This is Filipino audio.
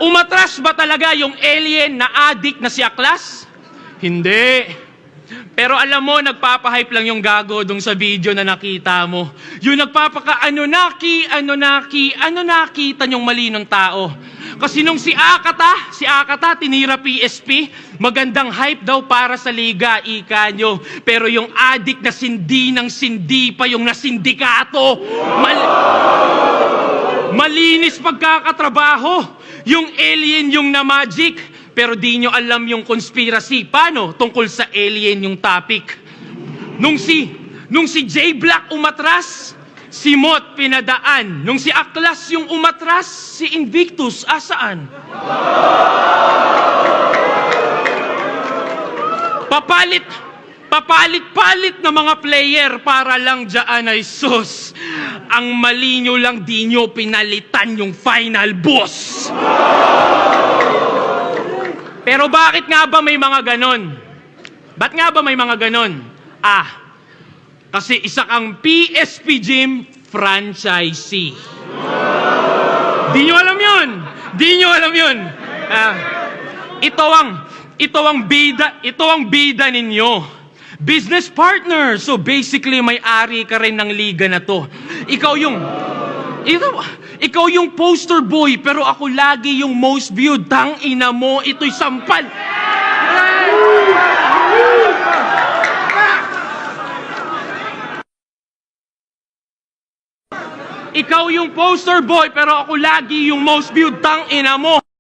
Umatras ba talaga yung alien na addict na si Aklas? Hindi. Pero alam mo, nagpapahype lang yung gago dun sa video na nakita mo. Yung ano nakita niyong mali ng tao. Kasi nung si Akata, tinira PSP, magandang hype daw para sa liga, ika nyo. Pero yung addict na sindi ng sindi pa yung nasindikato. Malinis pagkakatrabaho. Yung alien yung na-magic, pero di nyo alam yung conspiracy. Paano? Tungkol sa alien yung topic. Nung si J Black umatras, si Mot pinadaan. Nung si Aklas yung umatras, si Invictus asaan? Papalit-palit na mga player para lang dyan ay sus. Ang mali nyo lang, di nyo pinalitan yung final boss. Pero bakit nga ba may mga ganon? Ba't nga ba may mga ganon? Kasi isa kang PSP Gym franchisee. Di nyo alam yun. Di nyo alam yun. Ito ang bida ninyo. Business partner. So basically, may-ari ka rin ng liga na to. Ikaw yung poster boy, pero ako lagi yung most viewed. Tang ina mo, ito'y sampal. Ikaw yung poster boy, pero ako lagi yung most viewed. Tang ina mo.